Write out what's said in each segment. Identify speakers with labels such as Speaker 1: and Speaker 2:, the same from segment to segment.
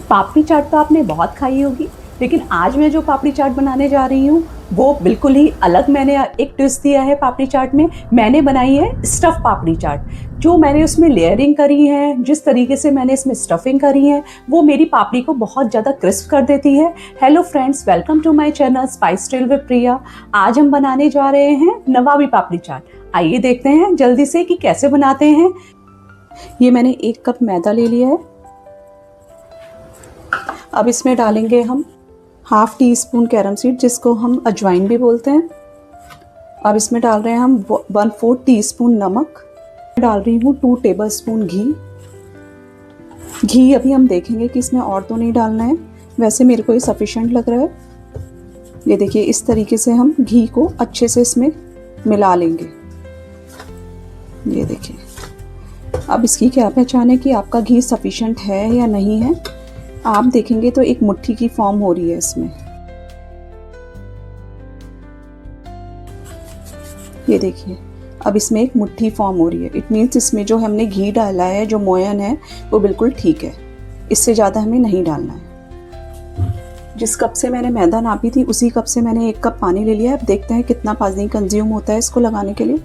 Speaker 1: पापड़ी चाट तो आपने बहुत खाई होगी, लेकिन आज मैं जो पापड़ी चाट बनाने जा रही हूँ वो बिल्कुल ही अलग। मैंने एक ट्विस्ट दिया है पापड़ी चाट में। मैंने बनाई है स्टफ़ पापड़ी चाट। जो मैंने उसमें लेयरिंग करी है, जिस तरीके से मैंने इसमें स्टफिंग करी है, वो मेरी पापड़ी को बहुत ज़्यादा क्रिस्प कर देती है। Hello friends, welcome to my channel spice trail with Priya. आज हम बनाने जा रहे हैं नवाबी पापड़ी चाट। आइए देखते हैं जल्दी से कि कैसे बनाते हैं। ये मैंने 1 कप मैदा ले लिया है। अब इसमें डालेंगे हम half tea spoon carom seed, जिसको हम अजवाइन भी बोलते हैं। अब इसमें डाल रहे हैं हम 1/4 टीस्पून नमक। डाल रही हूँ 2 टेबलस्पून घी। घी अभी हम देखेंगे कि इसमें और तो नहीं डालना है, वैसे मेरे को ये सफिशेंट लग रहा है। ये देखिए, इस तरीके से हम घी को अच्छे से इसमें मिला लेंगे। ये देखिए, अब इसकी क्या पहचान है कि आपका घी सफिशेंट है या नहीं है। आप देखेंगे तो एक मुट्ठी की फॉर्म हो रही है इसमें। ये देखिए, अब इसमें एक मुट्ठी फॉर्म हो रही है। इट मीन्स इसमें जो हमने घी डाला है, जो मोयन है, वो बिल्कुल ठीक है। इससे ज़्यादा हमें नहीं डालना है। जिस कप से मैंने मैदा नापी थी उसी कप से मैंने 1 कप पानी ले लिया है। अब देखते हैं कितना पानी कंज्यूम होता है इसको लगाने के लिए।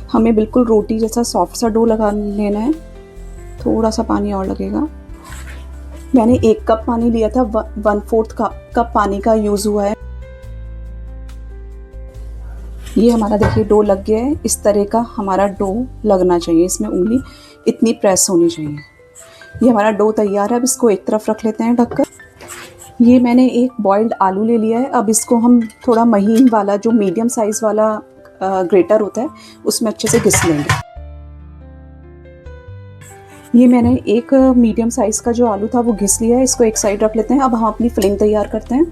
Speaker 1: हमें बिल्कुल रोटी जैसा सॉफ्ट सा डो लगा लेना है। थोड़ा सा पानी और लगेगा। मैंने 1 कप पानी लिया था, 1/4 कप पानी का यूज़ हुआ है। ये हमारा देखिए डो लग गया है। इस तरह का हमारा डो लगना चाहिए, इसमें उंगली इतनी प्रेस होनी चाहिए। ये हमारा डो तैयार है। अब इसको एक तरफ रख लेते हैं ढककर। ये मैंने एक बॉइल्ड आलू ले लिया है। अब इसको हम थोड़ा महीन वाला, जो मीडियम साइज़ वाला ग्रेटर होता है, उसमें अच्छे से घिस लेंगे। ये मैंने एक मीडियम साइज़ का जो आलू था वो घिस लिया है। इसको एक साइड रख लेते हैं। अब हम अपनी फिलिंग तैयार करते हैं।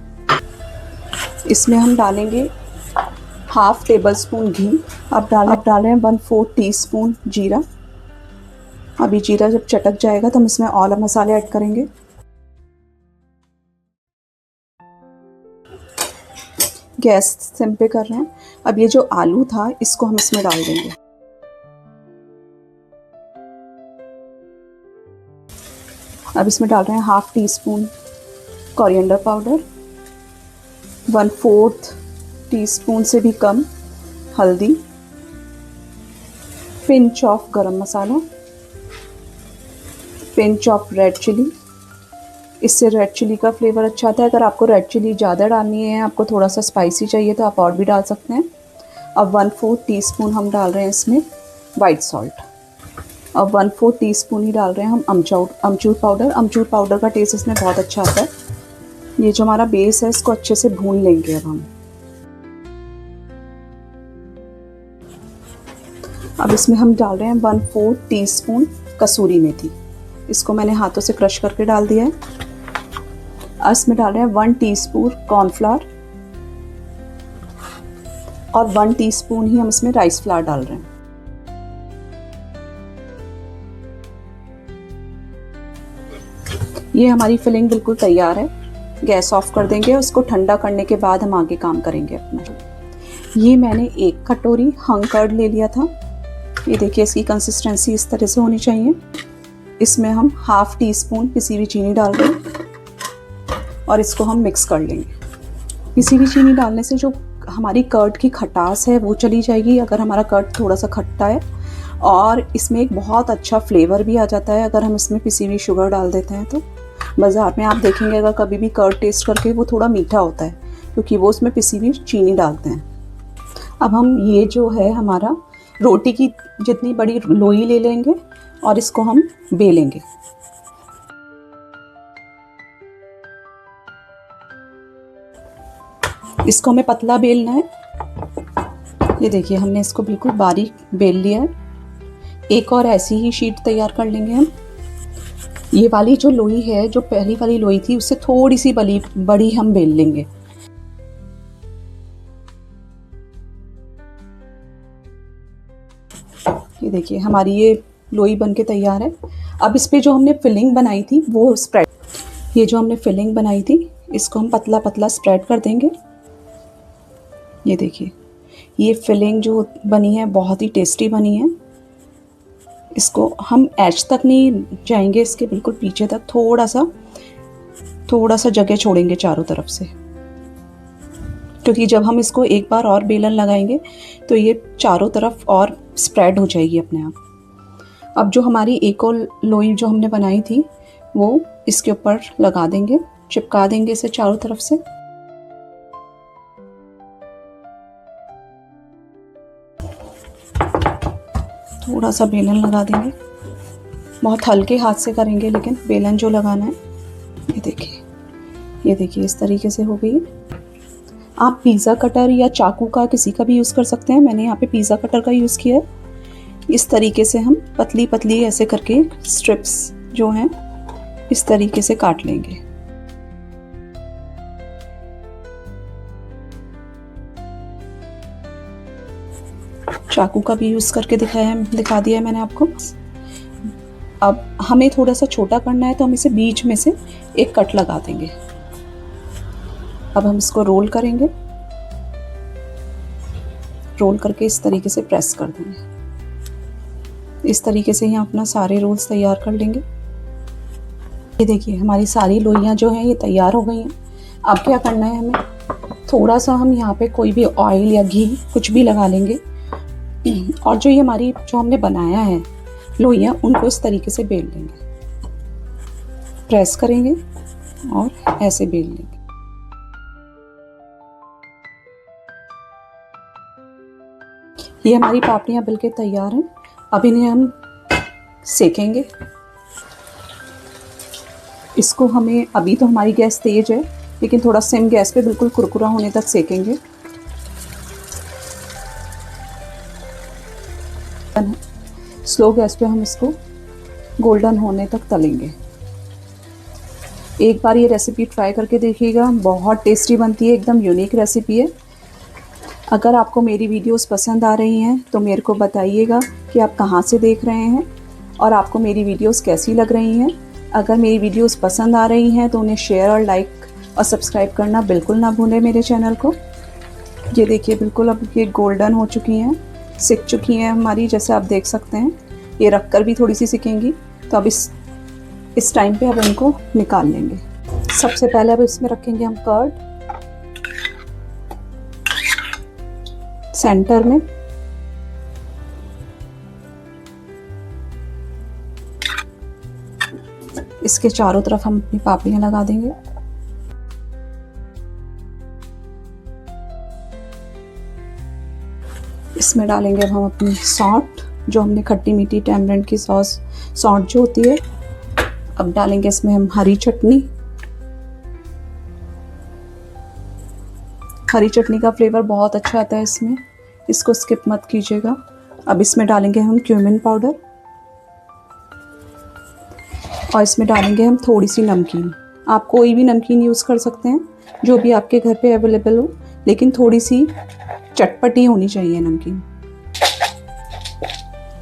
Speaker 1: इसमें हम डालेंगे हाफ टेबल स्पून घी। अब डाल रहे हैं 1/4 टीस्पून जीरा। अभी जीरा जब चटक जाएगा तो हम इसमें और मसाले ऐड करेंगे। गैस सिम पे कर रहे हैं। अब ये जो आलू था इसको हम इसमें डाल देंगे। अब इसमें डाल रहे हैं half tea spoon coriander powder, 1/4 teaspoon से भी कम हल्दी, पिंच ऑफ गरम मसाला, पिंच ऑफ रेड चिली। इससे रेड चिली का फ्लेवर अच्छा आता है। अगर आपको रेड चिली ज़्यादा डालनी है, आपको थोड़ा सा स्पाइसी चाहिए, तो आप और भी डाल सकते हैं। अब 1/4 टीस्पून हम डाल रहे हैं इसमें वाइट सॉल्ट। अब 1/4 टीस्पून ही डाल रहे हैं हम अमचूर पाउडर। अमचूर पाउडर का टेस्ट इसमें बहुत अच्छा आता है। ये जो हमारा बेस है, इसको अच्छे से भून लेंगे। अब हम इसमें हम डाल रहे हैं 1/4 टीस्पून कसूरी मेथी। इसको मैंने हाथों से क्रश करके डाल दिया है। अब इसमें डाल रहे हैं 1 टीस्पून कॉर्नफ्लावर और 1 टीस्पून ही हम इसमें राइस फ्लावर डाल रहे हैं। ये हमारी फिलिंग बिल्कुल तैयार है। गैस ऑफ कर देंगे। उसको ठंडा करने के बाद हम आगे काम करेंगे अपना। ये मैंने 1 कटोरी हंग कर्ड ले लिया था। ये देखिए, इसकी कंसिस्टेंसी इस तरह से होनी चाहिए। इसमें हम हाफ टी स्पून पिसी हुई चीनी डाल रहे हैं और इसको हम मिक्स कर लेंगे। पिसी हुई चीनी डालने से जो हमारी कर्ड की खटास है वो चली जाएगी, अगर हमारा कर्ड थोड़ा सा खट्टा है। और इसमें एक बहुत अच्छा फ्लेवर भी आ जाता है अगर हम इसमें पिसी हुई शुगर डाल देते हैं तो। बाज़ार में आप देखेंगे अगर कभी भी कर्ड टेस्ट करके, वो थोड़ा मीठा होता है क्योंकि वो उसमें पिसी हुई चीनी डालते हैं। अब हम ये जो है हमारा रोटी की जितनी बड़ी लोई ले लेंगे और इसको हम बेलेंगे। इसको हमें पतला बेलना है। ये देखिए, हमने इसको बिल्कुल बारीक बेल लिया है। एक और ऐसी ही शीट तैयार कर लेंगे हम। ये वाली जो लोई है, जो पहली वाली लोई थी, उससे थोड़ी सी बड़ी हम बेल लेंगे। ये देखिए, हमारी ये लोई बन के तैयार है। अब इस पे जो हमने फिलिंग बनाई थी वो स्प्रेड, ये जो हमने फिलिंग बनाई थी इसको हम पतला पतला स्प्रेड कर देंगे। ये देखिए, ये फिलिंग जो बनी है बहुत ही टेस्टी बनी है। इसको हम एज तक नहीं जाएंगे, इसके बिल्कुल पीछे तक थोड़ा सा जगह छोड़ेंगे चारों तरफ से, क्योंकि जब हम इसको एक बार और बेलन लगाएंगे तो ये चारों तरफ और स्प्रेड हो जाएगी अपने आप। अब जो हमारी एक और लोई जो हमने बनाई थी वो इसके ऊपर लगा देंगे, चिपका देंगे इसे चारों तरफ से। थोड़ा सा बेलन लगा देंगे, बहुत हल्के हाथ से करेंगे लेकिन बेलन जो लगाना है। ये देखिए इस तरीके से हो गई। आप पिज़्ज़ा कटर या चाकू का किसी का भी यूज़ कर सकते हैं, मैंने यहाँ पे पिज़्ज़ा कटर का यूज़ किया है। इस तरीके से हम पतली पतली ऐसे करके स्ट्रिप्स जो हैं इस तरीके से काट लेंगे। चाकू का भी यूज़ करके दिखा दिया है मैंने आपको। अब हमें थोड़ा सा छोटा करना है तो हम इसे बीच में से एक कट लगा देंगे। अब हम इसको रोल करेंगे, रोल करके इस तरीके से प्रेस कर देंगे। इस तरीके से ही हम अपना सारे रोल्स तैयार कर लेंगे। ये देखिए हमारी सारी लोइयाँ जो हैं ये तैयार हो गई हैं। अब क्या करना है, हमें थोड़ा सा हम यहाँ पे कोई भी ऑयल या घी कुछ भी लगा लेंगे और जो हमने बनाया है लोइयाँ उनको इस तरीके से बेल लेंगे, प्रेस करेंगे और ऐसे बेल लेंगे। ये हमारी पापड़ियाँ बिल्कुल तैयार हैं। अब इन्हें हम सेकेंगे। इसको हमें अभी तो हमारी गैस तेज है लेकिन थोड़ा सिम गैस पे बिल्कुल कुरकुरा होने तक सेकेंगे। स्लो गैस पे हम इसको गोल्डन होने तक तलेंगे। एक बार ये रेसिपी ट्राई करके देखिएगा, बहुत टेस्टी बनती है, एकदम यूनिक रेसिपी है। अगर आपको मेरी वीडियोस पसंद आ रही हैं तो मेरे को बताइएगा कि आप कहाँ से देख रहे हैं और आपको मेरी वीडियोस कैसी लग रही हैं। अगर मेरी वीडियोस पसंद आ रही हैं तो उन्हें शेयर और लाइक और सब्सक्राइब करना बिल्कुल ना भूलें मेरे चैनल को। ये देखिए बिल्कुल अब ये गोल्डन हो चुकी हैं, सिक चुकी हैं हमारी, जैसे आप देख सकते हैं। ये रख कर भी थोड़ी सी सिकेंगी, तो अब इस टाइम पे अब इनको निकाल लेंगे। सबसे पहले अब इसमें रखेंगे हम कर्ड सेंटर में। इसके चारों तरफ हम अपनी पापड़ियाँ लगा देंगे। इसमें डालेंगे अब हम अपनी सॉल्ट, जो हमने खट्टी मीठी टैमरिंड की सॉल्ट जो होती है। अब डालेंगे इसमें हम हरी चटनी। हरी चटनी का फ्लेवर बहुत अच्छा आता है इसमें, इसको स्किप मत कीजिएगा। अब इसमें डालेंगे हम क्यूमिन पाउडर और इसमें डालेंगे हम थोड़ी सी नमकीन। आप कोई भी नमकीन यूज़ कर सकते हैं जो भी आपके घर पे अवेलेबल हो, लेकिन थोड़ी सी चटपटी होनी चाहिए नमकीन।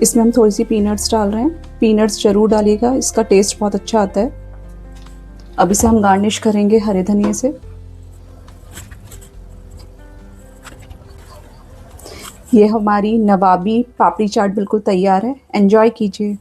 Speaker 1: इसमें हम थोड़ी सी पीनट्स डाल रहे हैं, पीनट्स ज़रूर डालिएगा, इसका टेस्ट बहुत अच्छा आता है। अब इसे हम गार्निश करेंगे हरे धनिए से। ये हमारी नवाबी पापड़ी चाट बिल्कुल तैयार है, एंजॉय कीजिए।